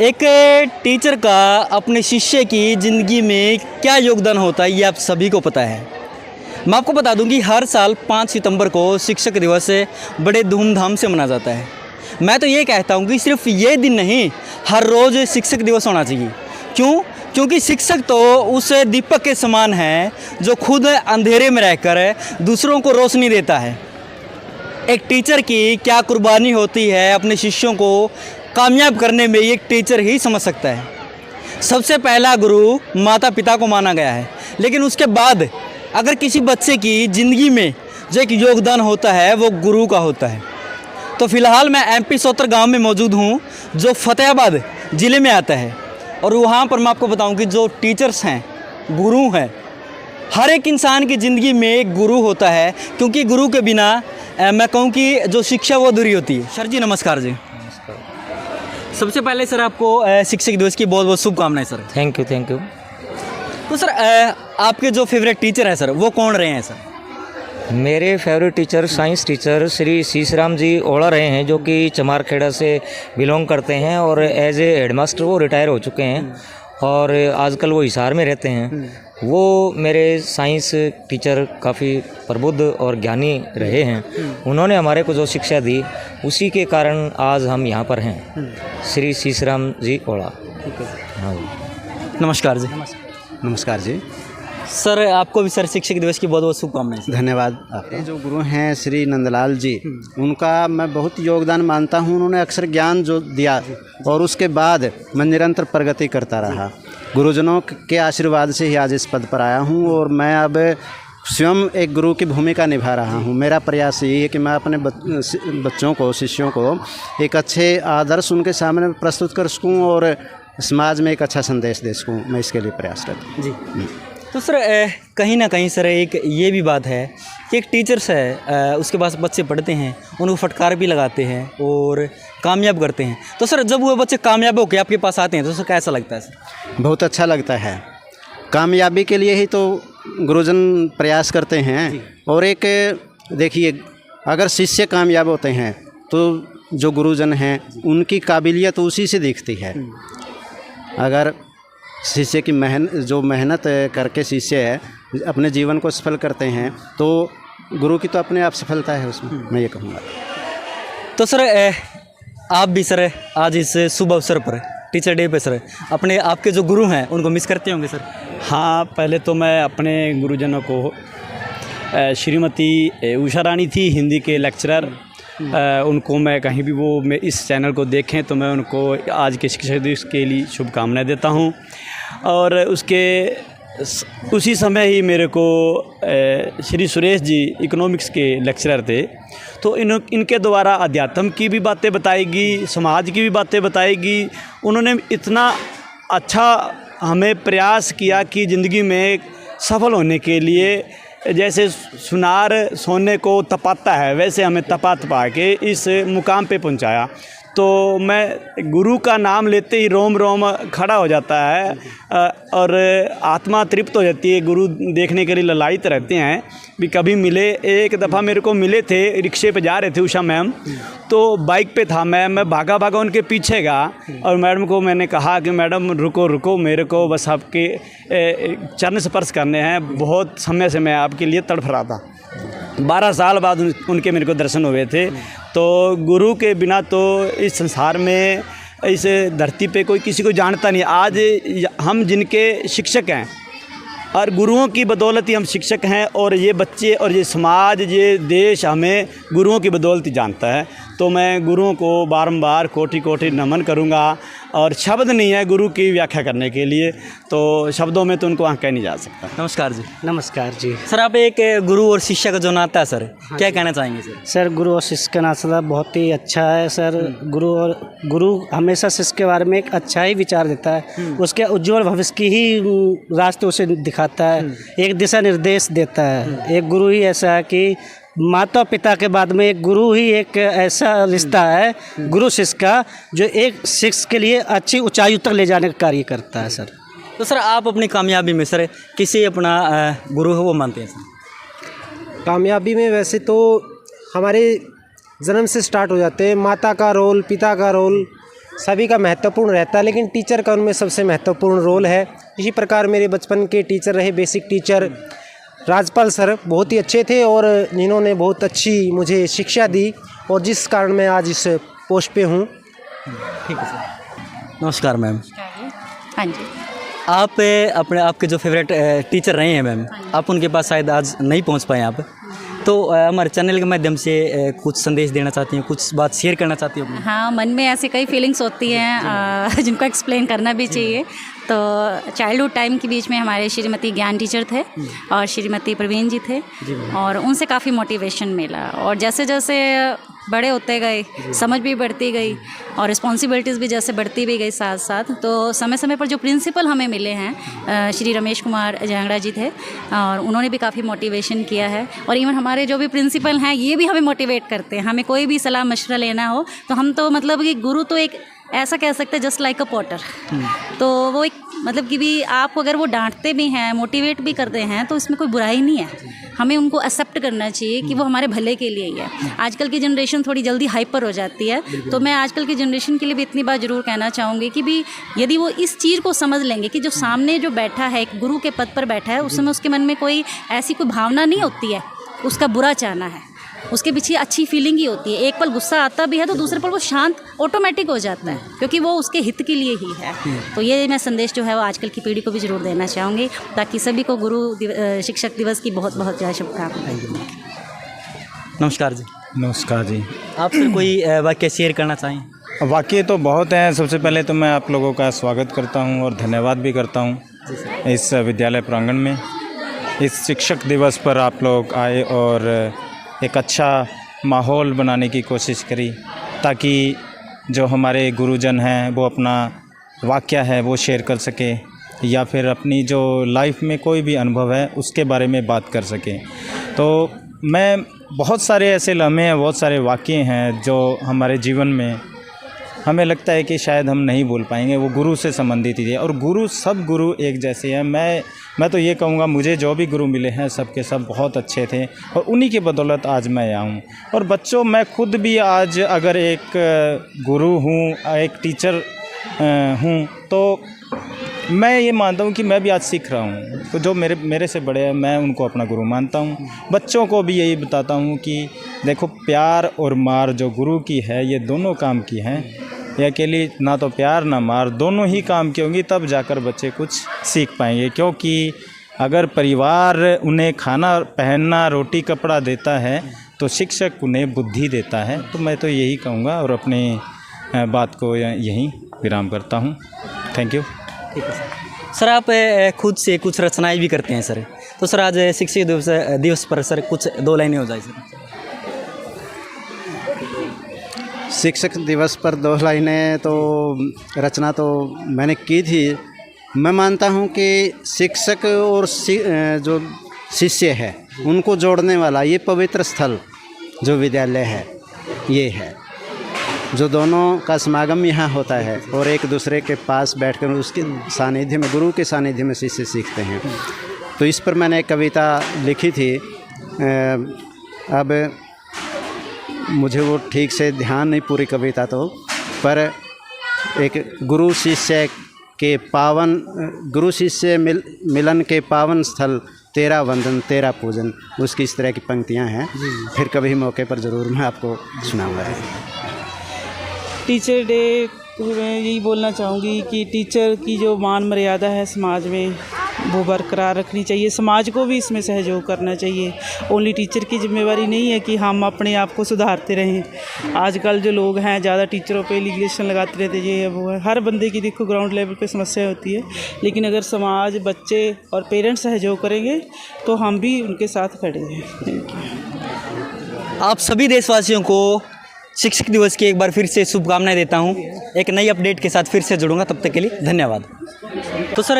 एक टीचर का अपने शिष्य की ज़िंदगी में क्या योगदान होता है ये आप सभी को पता है। मैं आपको बता दूं कि हर साल 5 सितंबर को शिक्षक दिवस बड़े धूमधाम से मनाया जाता है। मैं तो ये कहता हूं कि सिर्फ ये दिन नहीं, हर रोज़ शिक्षक दिवस होना चाहिए। क्यों? क्योंकि शिक्षक तो उस दीपक के समान है जो खुद अंधेरे में रहकर दूसरों को रोशनी देता है। एक टीचर की क्या कुर्बानी होती है अपने शिष्यों को कामयाब करने में, एक टीचर ही समझ सकता है। सबसे पहला गुरु माता पिता को माना गया है, लेकिन उसके बाद अगर किसी बच्चे की ज़िंदगी में जो एक योगदान होता है वो गुरु का होता है। तो फ़िलहाल मैं MP सोतर गांव में मौजूद हूं जो फतेहाबाद ज़िले में आता है, और वहां पर मैं आपको बताऊं कि जो टीचर्स हैं, गुरु हैं, हर एक इंसान की ज़िंदगी में एक गुरु होता है, क्योंकि गुरु के बिना मैं कहूं कि जो शिक्षा वो अधूरी होती है। सर जी नमस्कार जी। सबसे पहले सर आपको शिक्षक दिवस की बहुत बहुत शुभकामनाएं सर। Thank you. तो सर आपके जो फेवरेट टीचर हैं सर वो कौन रहे हैं सर? मेरे favourite teacher science teacher Shri Sheeshram ji Oda रहे हैं, जो कि चमारखेड़ा से बिलोंग करते हैं और एज ए हेडमास्टर वो रिटायर हो चुके हैं और आजकल वो हिसार में रहते हैं। वो मेरे साइंस टीचर काफ़ी प्रबुद्ध और ज्ञानी रहे हैं। उन्होंने हमारे को जो शिक्षा दी उसी के कारण आज हम यहाँ पर हैं। श्री शीशराम जी ओड़ा। हाँ जी। नमस्कार जी। नमस्कार जी। सर आपको भी सर शिक्षक दिवस की बहुत बहुत शुभकामनाएं सर। धन्यवाद। आपके जो गुरु हैं श्री नंदलाल जी, उनका मैं बहुत योगदान मानता हूं। उन्होंने अक्सर ज्ञान जो दिया और उसके बाद मैं निरंतर प्रगति करता रहा। गुरुजनों के आशीर्वाद से ही आज इस पद पर आया हूं और मैं अब स्वयं एक गुरु की भूमिका निभा रहा हूं। मेरा प्रयास यही है कि मैं अपने बच्चों को, शिष्यों को एक अच्छे आदर्श उनके सामने प्रस्तुत कर सकूँ और समाज में एक अच्छा संदेश दे सकूँ। मैं इसके लिए प्रयासरत हूँ जी। तो सर कहीं ना कहीं सर एक ये भी बात है कि एक टीचर्स है, उसके पास बच्चे पढ़ते हैं, उनको फटकार भी लगाते हैं और कामयाब करते हैं। तो सर जब वो बच्चे कामयाब होकर आपके पास आते हैं तो सर कैसा लगता है सर? बहुत अच्छा लगता है। कामयाबी के लिए ही तो गुरुजन प्रयास करते हैं। और एक देखिए, अगर शिष्य कामयाब होते हैं तो जो गुरुजन हैं उनकी काबिलियत उसी से दिखती है। अगर शिष्य की मेहनत करके शिष्य है अपने जीवन को सफल करते हैं तो गुरु की तो अपने आप सफलता है उसमें, मैं ये कहूँगा। तो सर आप भी सर आज इस शुभ अवसर पर टीचर डे पे सर अपने आपके जो गुरु हैं उनको मिस करते होंगे सर? हाँ, पहले तो मैं अपने गुरुजनों को श्रीमती उषा रानी थी, हिंदी के लेक्चरर, उनको मैं कहीं भी वो मैं इस चैनल को देखें तो मैं उनको आज के शिक्षक दिवस के लिए शुभकामनाएं देता हूं। और उसी समय ही मेरे को श्री सुरेश जी इकोनॉमिक्स के लेक्चरर थे, तो इनके द्वारा अध्यात्म की भी बातें बताएगी, समाज की भी बातें बताएगी। उन्होंने इतना अच्छा हमें प्रयास किया कि ज़िंदगी में सफल होने के लिए जैसे सुनार सोने को तपाता है वैसे हमें तपा के इस मुकाम पे पहुंचाया। तो मैं गुरु का नाम लेते ही रोम रोम खड़ा हो जाता है और आत्मा तृप्त हो जाती है। गुरु देखने के लिए ललायित रहते हैं। भी कभी मिले, एक दफ़ा मेरे को मिले थे, रिक्शे पे जा रहे थे उषा मैम, तो बाइक पे था मैं भागा उनके पीछे गया और मैडम को मैंने कहा कि मैडम रुको, मेरे को बस आपके चरण स्पर्श करने हैं। बहुत समय से मैं आपके लिए तड़फ रहा था। 12 साल बाद उनके मेरे को दर्शन हुए थे। तो गुरु के बिना तो इस संसार में, इस धरती पे कोई किसी को जानता नहीं। आज हम जिनके शिक्षक हैं और गुरुओं की बदौलत ही हम शिक्षक हैं, और ये बच्चे और ये समाज, ये देश हमें गुरुओं की बदौलत ही जानता है। तो मैं गुरुओं को बारंबार कोटि नमन करूँगा, और शब्द नहीं है गुरु की व्याख्या करने के लिए, तो शब्दों में तो उनको वहाँ कह नहीं जा सकता। नमस्कार जी। नमस्कार जी। सर आप एक गुरु और शिष्य का जो नाता है सर, क्या कहना चाहेंगे सर? सर गुरु और शिष्य का नाता बहुत ही अच्छा है सर। गुरु हमेशा शिष्य के बारे में एक अच्छा ही विचार देता है, उसके उज्जवल भविष्य की ही रास्ते उसे दिखाता है, एक दिशा निर्देश देता है। एक गुरु ही ऐसा है कि माता पिता के बाद में एक गुरु ही एक ऐसा रिश्ता है गुरु शिष्य का, जो एक शिष्य के लिए अच्छी ऊंचाई तक ले जाने का कार्य करता है सर। तो सर आप अपनी कामयाबी में सर किसी अपना गुरु है वो मानते हैं सर? कामयाबी में वैसे तो हमारे जन्म से स्टार्ट हो जाते हैं। माता का रोल, पिता का रोल, सभी का महत्वपूर्ण रहता है, लेकिन टीचर का उनमें सबसे महत्वपूर्ण रोल है। इसी प्रकार मेरे बचपन के टीचर रहे बेसिक टीचर राजपाल सर, बहुत ही अच्छे थे और जिन्होंने बहुत अच्छी मुझे शिक्षा दी और जिस कारण मैं आज इस पोस्ट पे हूँ। ठीक है सर। नमस्कार मैम। हाँ जी। आप आपके जो फेवरेट टीचर रहे हैं मैम, आप उनके पास शायद आज नहीं पहुंच पाए आप, तो हमारे चैनल के माध्यम से कुछ संदेश देना चाहती हूँ, कुछ बात शेयर करना चाहती हूँ? हाँ, मन में ऐसी कई फीलिंग्स होती हैं जिनको एक्सप्लेन करना भी चाहिए। तो चाइल्डहुड टाइम के बीच में हमारे श्रीमती ज्ञान टीचर थे और श्रीमती प्रवीण जी थे और उनसे काफ़ी मोटिवेशन मिला और जैसे जैसे बड़े होते गए समझ भी बढ़ती गई और रिस्पॉन्सिबिलिटीज़ भी जैसे बढ़ती भी गई साथ साथ, तो समय समय पर जो प्रिंसिपल हमें मिले हैं श्री रमेश कुमार झांगड़ा जी थे और उन्होंने भी काफ़ी मोटिवेशन किया है और इवन हमारे जो भी प्रिंसिपल हैं ये भी हमें मोटिवेट करते हैं। हमें कोई भी सलाह मशवरा लेना हो तो हम तो मतलब कि गुरु तो एक ऐसा कह सकते हैं जस्ट लाइक अ पॉटर, तो वो एक मतलब कि भी आपको अगर वो डांटते भी हैं मोटिवेट भी करते हैं तो इसमें कोई बुराई नहीं है। हमें उनको एक्सेप्ट करना चाहिए कि वो हमारे भले के लिए ही है। आजकल की जनरेशन थोड़ी जल्दी हाइपर हो जाती है, तो मैं आजकल की जनरेशन के लिए भी इतनी बात ज़रूर कहना चाहूँगी कि भी यदि वो इस चीज़ को समझ लेंगे कि जो सामने जो बैठा है एक गुरु के पद पर बैठा है, उस समय उसके मन में कोई ऐसी कोई भावना नहीं होती है उसका बुरा चाहना है, उसके पीछे अच्छी फीलिंग ही होती है। एक पल गुस्सा आता भी है तो दूसरे पल वो शांत ऑटोमेटिक हो जाता है क्योंकि वो उसके हित के लिए ही है। तो ये मैं संदेश जो है वो आजकल की पीढ़ी को भी ज़रूर देना चाहूँगी ताकि सभी को शिक्षक दिवस की बहुत बहुत ज़्यादा शुभकामनाएं। नमस्कार जी। नमस्कार जी। आप फिर कोई वाक्य शेयर करना चाहें? वाकई तो बहुत हैं। सबसे पहले तो मैं आप लोगों का स्वागत करता हूं और धन्यवाद भी करता हूं इस विद्यालय प्रांगण में। इस शिक्षक दिवस पर आप लोग आए और एक अच्छा माहौल बनाने की कोशिश करी ताकि जो हमारे गुरुजन हैं वो अपना वाक़या है वो शेयर कर सके या फिर अपनी जो लाइफ में कोई भी अनुभव है उसके बारे में बात कर सकें। तो मैं बहुत सारे ऐसे लम्हे हैं, बहुत सारे वाक़ये हैं जो हमारे जीवन में हमें लगता है कि शायद हम नहीं बोल पाएंगे, वो गुरु से संबंधित ही है। और गुरु, सब गुरु एक जैसे हैं। मैं तो ये कहूँगा मुझे जो भी गुरु मिले हैं सब के सब बहुत अच्छे थे और उन्हीं की बदौलत आज मैं यहाँ हूँ। और बच्चों, मैं खुद भी आज अगर एक गुरु हूँ, एक टीचर हूँ, तो मैं ये मानता हूँ कि मैं भी आज सीख रहा हूँ। तो जो मेरे से बड़े हैं मैं उनको अपना गुरु मानता हूँ। बच्चों को भी यही बताता हूँ कि देखो, प्यार और मार जो गुरु की है ये दोनों काम की हैं। ये अकेली ना तो प्यार ना मार, दोनों ही काम की होंगी, तब जाकर बच्चे कुछ सीख पाएंगे। क्योंकि अगर परिवार उन्हें खाना पहनना रोटी कपड़ा देता है तो शिक्षक उन्हें बुद्धि देता है। तो मैं तो यही कहूँगा और अपनी बात को यहीं विराम करता हूँ। Thank you. ठीक है सर। आप खुद से कुछ रचनाएं भी करते हैं सर, तो सर आज शिक्षक दिवस पर सर कुछ 2 लाइनें हो जाए सर। शिक्षक दिवस पर 2 लाइनें तो रचना तो मैंने की थी। मैं मानता हूँ कि शिक्षक और जो शिष्य है उनको जोड़ने वाला ये पवित्र स्थल जो विद्यालय है ये है, जो दोनों का समागम यहाँ होता है और एक दूसरे के पास बैठकर उसके सानिध्य में, गुरु के सानिध्य में शिष्य सीखते हैं। तो इस पर मैंने एक कविता लिखी थी। अब मुझे वो ठीक से ध्यान नहीं पूरी कविता तो, पर एक गुरु शिष्य मिलन के पावन स्थल, तेरा वंदन तेरा पूजन, उसकी इस तरह की पंक्तियाँ हैं। फिर कभी मौके पर ज़रूर मैं आपको सुनाऊंगा। टीचर डे मैं यही बोलना चाहूँगी कि टीचर की जो मान मर्यादा है समाज में वो बरकरार रखनी चाहिए। समाज को भी इसमें सहयोग करना चाहिए। ओनली टीचर की जिम्मेवारी नहीं है कि हम अपने आप को सुधारते रहें। आजकल जो लोग हैं ज़्यादा टीचरों पे एलिगेशन लगाते रहते, ये है वो है। हर बंदे की देखो ग्राउंड लेवल पे समस्या होती है, लेकिन अगर समाज, बच्चे और पेरेंट्स सहयोग करेंगे तो हम भी उनके साथ खड़े हैं। Thank you. आप सभी देशवासियों को शिक्षक दिवस की एक बार फिर से शुभकामनाएं देता हूं। एक नई अपडेट के साथ फिर से जुड़ूंगा, तब तक के लिए धन्यवाद। तो सर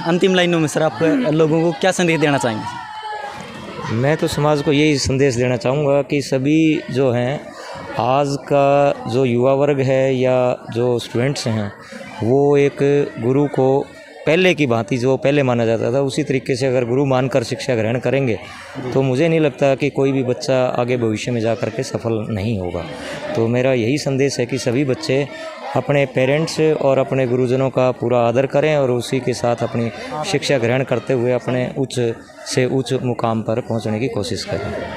अंतिम लाइनों में सर आप लोगों को क्या संदेश देना चाहेंगे? मैं तो समाज को यही संदेश देना चाहूँगा कि सभी जो हैं, आज का जो युवा वर्ग है या जो स्टूडेंट्स हैं, वो एक गुरु को पहले की भांति जो पहले माना जाता था उसी तरीके से अगर गुरु मानकर शिक्षा ग्रहण करेंगे तो मुझे नहीं लगता कि कोई भी बच्चा आगे भविष्य में जा कर के सफल नहीं होगा। तो मेरा यही संदेश है कि सभी बच्चे अपने पेरेंट्स और अपने गुरुजनों का पूरा आदर करें और उसी के साथ अपनी शिक्षा ग्रहण करते हुए अपने उच्च से उच्च मुकाम पर पहुंचने की कोशिश करें।